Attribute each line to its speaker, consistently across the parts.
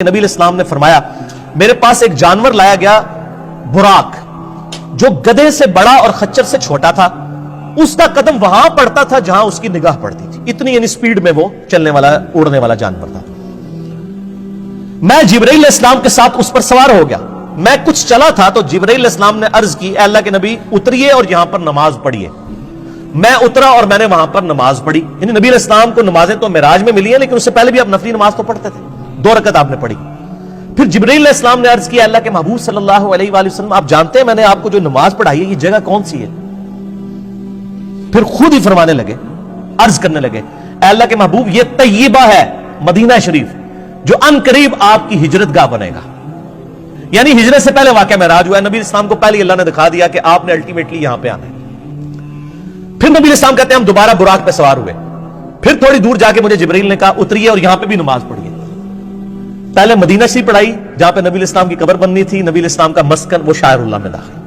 Speaker 1: نبی علیہ السلام نے فرمایا میرے پاس ایک جانور لایا گیا براق جو گدھے سے بڑا اور خچر سے چھوٹا تھا. اس کا قدم وہاں پڑتا تھا جہاں اس کی نگاہ پڑتی تھی. اتنی یعنی سپیڈ میں وہ چلنے والا اڑنے والا جانور تھا. میں جبرائیل علیہ السلام کے ساتھ اس پر سوار ہو گیا. میں کچھ چلا تھا تو جبرائیل علیہ السلام نے عرض کی اے اللہ کے نبی اتریے اور یہاں پر نماز پڑھیے. میں اترا اور میں نے وہاں پر نماز پڑھی. یعنی نبی علیہ السلام کو نمازیں تو معراج میں ملی ہیں لیکن اس سے پہلے بھی آپ نفلی نماز تو پڑھتے تھے. 2 رکعت آپ نے پڑھی. پھر جبرائیل علیہ السلام نے عرض کیا اللہ کے محبوب صلی اللہ علیہ وآلہ وسلم آپ جانتے ہیں میں نے آپ کو جو نماز پڑھائی ہے یہ جگہ کون سی ہے؟ پھر خود ہی فرمانے لگے عرض کرنے لگے اے اللہ کے محبوب یہ طیبہ ہے مدینہ شریف جو ان قریب آپ کی ہجرت گاہ بنے گا. یعنی ہجرت سے پہلے واقعہ معراج ہوا ہے. نبی اسلام کو پہلے اللہ نے دکھا دیا کہ آپ نے الٹیمیٹلی یہاں پہ آنا ہے. پھر نبی اسلام کہتے ہیں ہم دوبارہ براق پہ سوار ہوئے. پھر تھوڑی دور جا کے مجھے جبرائیل نے کہا اتریے اور یہاں پہ بھی نماز پڑھیے. پہلے مدینہ شریف پڑھائی جہاں پہ نبی علیہ السلام کی قبر بننی تھی. نبی علیہ السلام کا مسکن وہ شاعر اللہ میں داخل.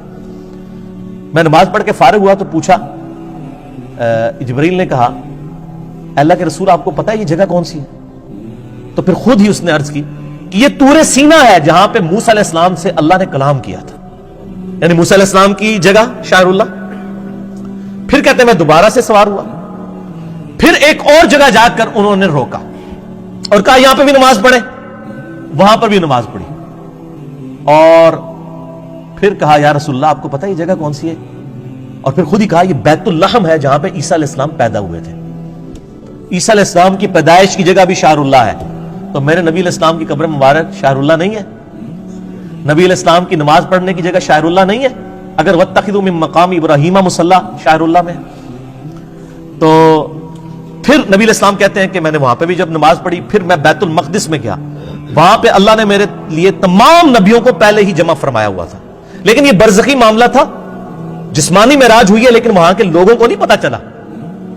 Speaker 1: میں نماز پڑھ کے فارغ ہوا تو پوچھا جبرائیل نے کہا اللہ کے رسول آپ کو پتا ہے یہ جگہ کون سی ہے؟ تو پھر خود ہی اس نے عرض کی کہ یہ طور سینا ہے جہاں پہ موسیٰ علیہ السلام سے اللہ نے کلام کیا تھا. یعنی موسیٰ علیہ السلام کی جگہ شاعر اللہ. پھر کہتے ہیں میں دوبارہ سے سوار ہوا. پھر ایک اور جگہ جا کر انہوں نے روکا اور کہا یہاں پہ بھی نماز پڑھے. وہاں پر بھی نماز پڑھی اور پھر کہا یا رسول اللہ آپ کو پتا ہے یہ جگہ کون سی ہے؟ اور پھر خود ہی کہا یہ بیت اللحم ہے جہاں پہ عیسیٰ علیہ السلام پیدا ہوئے تھے. عیسیٰ علیہ السلام کی پیدائش کی جگہ بھی شاعر اللہ ہے. تو میرے نبی علیہ السلام کی قبر مبارک شاعر اللہ نہیں ہے؟ نبی علیہ السلام کی نماز پڑھنے کی جگہ شاعر اللہ نہیں ہے؟ اگر واتخذوا من مقام ابراہیم مصلی شاعر اللہ میں. تو پھر نبی علیہ السلام کہتے ہیں کہ میں نے وہاں پہ بھی جب نماز پڑھی پھر میں بیت المقدس میں گیا. وہاں پہ اللہ نے میرے لیے تمام نبیوں کو پہلے ہی جمع فرمایا ہوا تھا. لیکن یہ برزخی معاملہ تھا. جسمانی معراج ہوئی ہے لیکن وہاں کے لوگوں کو نہیں پتا چلا.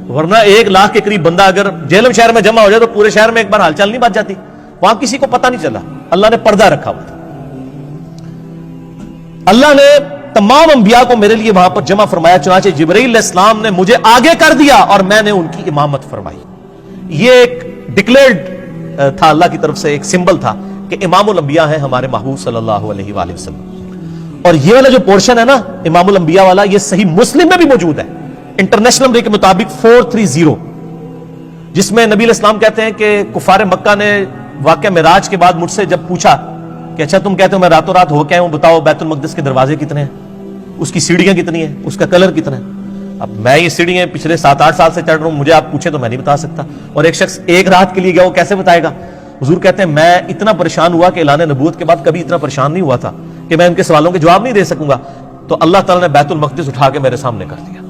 Speaker 1: ورنہ 1 لاکھ کے قریب بندہ اگر جہلم شہر میں جمع ہو جائے تو پورے شہر میں ایک بار ہلچل نہیں بچ جاتی. وہاں کسی کو پتا نہیں چلا. اللہ نے پردہ رکھا ہوا تھا. اللہ نے تمام انبیاء کو میرے لیے وہاں پر جمع فرمایا. چنانچہ جبرائیل علیہ السلام نے مجھے آگے کر دیا اور میں نے ان کی امامت فرمائی. یہ ایک ڈکلیئرڈ تھا اللہ کی طرف سے ایک سمبل تھا کہ امام الانبیاء ہیں ہمارے محبوب صلی اللہ علیہ وآلہ وسلم. اور یہ والا جو پورشن ہے نا امام الانبیاء والا یہ صحیح مسلم میں بھی موجود ہے انٹرنیشنل نمبر کے مطابق 430 جس میں نبی علیہ السلام کہتے ہیں کہ کفار مکہ نے واقعہ معراج کے بعد مجھ سے جب پوچھا کہ اچھا تم کہتے ہو میں راتوں رات ہو کے ہوں بتاؤ بیت المقدس کے دروازے کتنے ہیں اس کی سیڑھیاں کتنی ہیں اس کا کلر کتنا ہے. اب میں یہ سیڑھیاں پچھلے 7-8 سال سے چڑھ رہا ہوں مجھے آپ پوچھیں تو میں نہیں بتا سکتا. اور ایک شخص ایک رات کے لیے گیا وہ کیسے بتائے گا؟ حضور کہتے ہیں میں اتنا پریشان ہوا کہ اعلان نبوت کے بعد کبھی اتنا پریشان نہیں ہوا تھا کہ میں ان کے سوالوں کے جواب نہیں دے سکوں گا. تو اللہ تعالیٰ نے بیت المقدس اٹھا کے میرے سامنے کر دیا.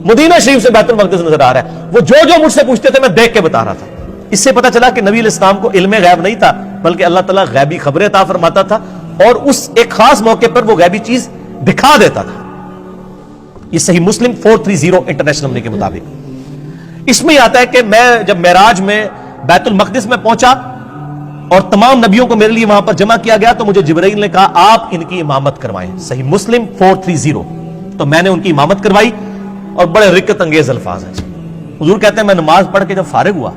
Speaker 1: مدینہ شریف سے بیت المقدس نظر آ رہا ہے. وہ جو مجھ سے پوچھتے تھے میں دیکھ کے بتا رہا تھا. اس سے پتا چلا کہ نبی علیہ السلام کو علم غیب نہیں تھا بلکہ اللہ تعالیٰ غیبی خبریں عطا فرماتا تھا اور اس ایک خاص موقع پر وہ غیبی چیز دکھا دیتا تھا. یہ صحیح مسلم 430 انٹرنیشنل نمبر کے مطابق. اس میں آتا ہے کہ میں جب معراج میں بیت المقدس میں پہنچا اور تمام نبیوں کو میرے لیے وہاں پر جمع کیا گیا تو مجھے جبرائیل نے کہا آپ ان کی امامت کروائیں. صحیح مسلم 430. تو میں نے ان کی امامت کروائی اور بڑے رقت انگیز الفاظ ہیں. حضور کہتے ہیں میں نماز پڑھ کے جب فارغ ہوا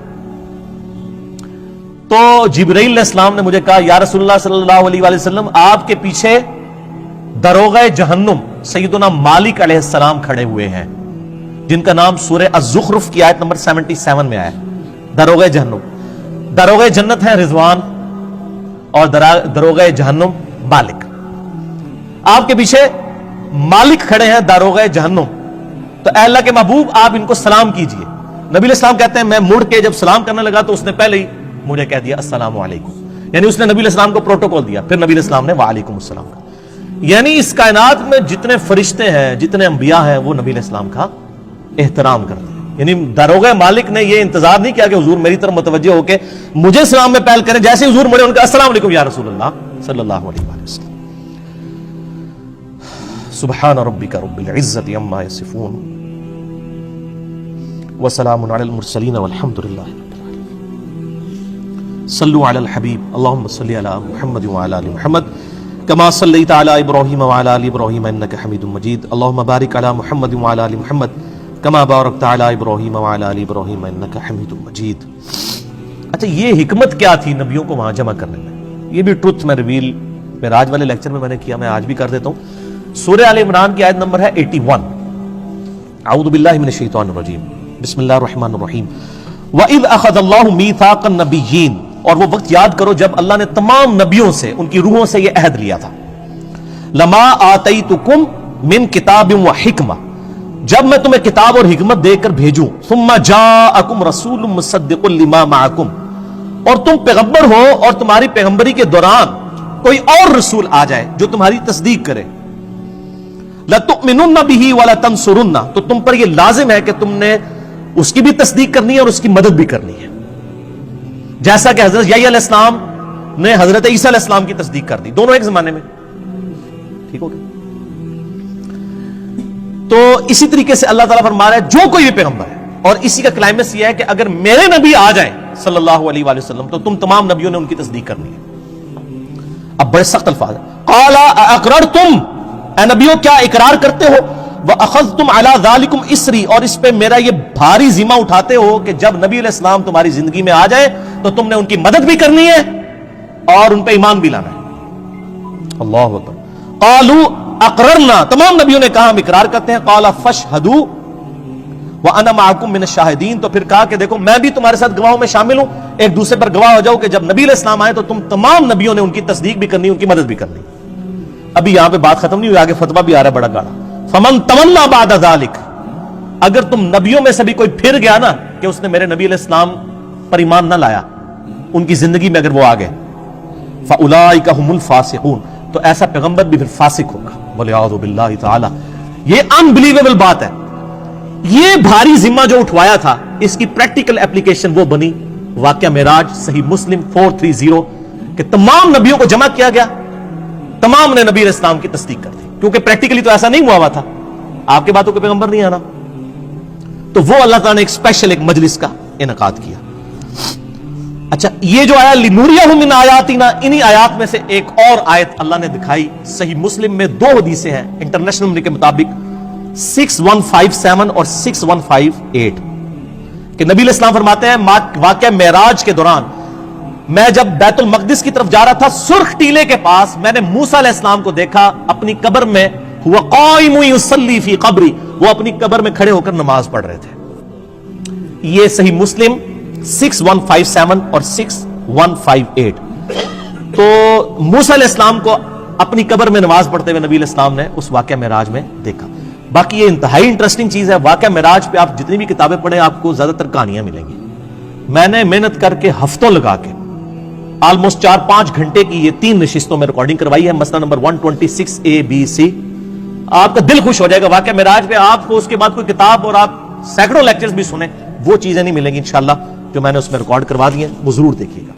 Speaker 1: تو جبرائیل علیہ السلام نے مجھے کہا یا رسول اللہ صلی اللہ علیہ وآلہ وسلم آپ کے پیچھے داروغہ جہنم سیدنا مالک علیہ السلام کھڑے ہوئے ہیں جن کا نام سورہ الزخرف کی آیت نمبر 77 میں آیا. داروغہ جہنم داروغہ جنت ہے رضوان اور داروغہ جہنم مالک. آپ کے پیچھے مالک کھڑے ہیں داروغہ جہنم. تو اے اللہ کے محبوب آپ ان کو سلام کیجئے. نبی علیہ السلام کہتے ہیں میں مڑ کے جب سلام کرنے لگا تو اس نے پہلے ہی مجھے کہہ دیا السلام علیکم. یعنی اس نے نبی علیہ السلام کو پروٹوکول دیا. پھر نبی علیہ السلام نے وعلیکم السلام کہا. یعنی اس کائنات میں جتنے فرشتے ہیں جتنے انبیاء ہیں وہ نبی علیہ السلام کا احترام کرتے ہیں. یعنی داروغہ مالک نے یہ انتظار نہیں کیا کہ حضور میری طرف متوجہ ہو کے مجھے سلام میں پہل کریں. جیسے حضور مڑے ان کا السلام علیکم یا رسول اللہ صلی اللہ علیہ وآلہ وسلم. سبحان ربک رب العزت عما یصفون وسلام علی المرسلین والحمد للہ رب العالمین. صلوا علی الحبیب اللہم صلی علی محمد وعلی آل محمد كما صليت على ابراہیم وعلى آل ابراہیم انك حمید مجید. اللهم بارک علی محمد وعلى آل محمد كما بارکت علی ابراہیم وعلى آل ابراہیم انك حمید مجید. اچھا یہ حکمت کیا تھی نبیوں کو وہاں جمع کرنے میں؟ یہ بھی ٹروتھ میں ریویل معراج والے لیکچر میں نے کیا, میں آج بھی کر دیتا ہوں. سورہ آل عمران کی آیت نمبر ہے 81. اعوذ باللہ من الشیطان الرجیم, بسم اللہ الرحمن الرحیم. وَإِذْ أَخَذَ اللَّهُ مِيثَاقَ النَّبِيِّينَ, اور وہ وقت یاد کرو جب اللہ نے تمام نبیوں سے, ان کی روحوں سے یہ عہد لیا تھا. لَمَا آتَيْتُكُم مِّن كِتَابٍ وَحِكْمَةٍ, جب میں تمہیں کتاب اور حکمت دے کر بھیجوں. ثُمَّ جَاءَكُمْ رَسُولٌ مُصَدِّقٌ لِمَا مَعَكُمْ, اور تم پیغمبر ہو اور تمہاری پیغمبری کے دوران کوئی اور رسول آ جائے جو تمہاری تصدیق کرے. لَتُؤْمِنُنَّ بِهِ وَلَتَنْصُرُنَّ, تو تم پر یہ لازم ہے کہ تم نے اس کی بھی تصدیق کرنی ہے اور اس کی مدد بھی کرنی ہے, جیسا کہ حضرت یحییٰ علیہ السلام نے حضرت عیسیٰ علیہ السلام کی تصدیق کر دی, دونوں ایک زمانے میں. ٹھیک ہو گیا؟ تو اسی طریقے سے اللہ تعالیٰ فرما رہا ہے جو کوئی بھی پیغمبر ہے, اور اسی کا کلائمیکس یہ ہے کہ اگر میرے نبی آ جائیں صلی اللہ علیہ وآلہ وسلم تو تم تمام نبیوں نے ان کی تصدیق کرنی ہے. اب بڑے سخت الفاظ ہیں. قال اقررتم, اے نبیوں کیا اقرار کرتے ہو, وَأَخَذْتُمْ عَلَى ذَلِكُمْ إِسْرِي, اور اس پہ میرا یہ بھاری ذمہ اٹھاتے ہو کہ جب نبی علیہ السلام تمہاری زندگی میں آ جائے تو تم نے ان کی مدد بھی کرنی ہے اور ان پہ ایمان بھی لانا ہے. اللہ اکبر. قالوا اقررنا, تمام نبیوں نے کہا ہم اقرار کرتے ہیں. قال فاشهدوا وانا معكم من الشاهدين, تو پھر کہا کہ دیکھو میں بھی تمہارے ساتھ گواہوں میں شامل ہوں, ایک دوسرے پر گواہ ہو جاؤ کہ جب نبی علیہ السلام آئے تو تم تمام نبیوں نے ان کی تصدیق بھی کرنی, ان کی مدد بھی کرنی. ابھی یہاں پہ بات ختم نہیں ہوئی, آگے فتویٰ بھی آ رہا ہے بڑا گاڑا. فمن تولى بعد ذلك, اگر تم نبیوں میں سے بھی کوئی پھر گیا نا کہ اس نے میرے نبی علیہ السلام پر ایمان نہ لایا, ان کی زندگی میں اگر وہ آ گئے, فاولئک هم الفاسقون, تو ایسا پیغمبر بھی پھر فاسق ہوگا. وَلِعَاذُ بِاللَّهِ تعالی. یہ انبلیویبل بات ہے. یہ بھاری ذمہ جو اٹھوایا تھا, اس کی پریکٹیکل اپلیکیشن وہ بنی واقعہ معراج, صحیح مسلم 430, کہ تمام نبیوں کو جمع کیا گیا, تمام نے نبی علیہ السلام کی تصدیق کر دی, کیونکہ پریکٹیکلی تو ایسا نہیں ہوا تھا, آپ کے باتوں کے پیغمبر نہیں آنا. تو وہ اللہ تعالیٰ نے ایک اسپیشل ایک مجلس کا انعقاد کیا. اچھا, یہ جو آیا لِنُرِيَهُ مِنْ آیَاتِنَا, انہی آیات میں سے ایک اور آیت اللہ نے دکھائی. صحیح مسلم میں دو حدیثیں ہیں انٹرنیشنل نمبر کے مطابق 6157 اور 6158, کہ نبی علیہ السلام فرماتے ہیں واقعہ معراج کے دوران میں جب بیت المقدس کی طرف جا رہا تھا, سرخ ٹیلے کے پاس میں نے موسیٰ علیہ السلام کو دیکھا اپنی قبر میں, ہوا قائم یصلی فی قبری, وہ اپنی قبر میں کھڑے ہو کر نماز پڑھ رہے تھے. یہ صحیح مسلم 6157 اور 6158. تو موسیٰ علیہ السلام کو اپنی قبر میں نماز پڑھتے ہوئے نبی علیہ السلام نے اس واقعہ معراج میں دیکھا. باقی یہ انتہائی انٹرسٹنگ چیز ہے. واقعہ معراج پہ آپ جتنی بھی کتابیں پڑھیں آپ کو زیادہ تر کہانیاں ملیں گی. میں نے محنت کر کے ہفتوں لگا کے آلموسٹ 4-5 گھنٹے کی یہ 3 نشستوں میں ریکارڈنگ کروائی ہے. مسئلہ نمبر 126 ABC. آپ کا دل خوش ہو جائے گا. واقعہ معراج پہ آپ کو اس کے بعد کوئی کتاب اور آپ سینکڑوں لیکچرز بھی سنیں, وہ چیزیں نہیں ملیں گی انشاءاللہ جو میں نے اس میں ریکارڈ کروا دی ہیں, وہ ضرور دیکھیے گا.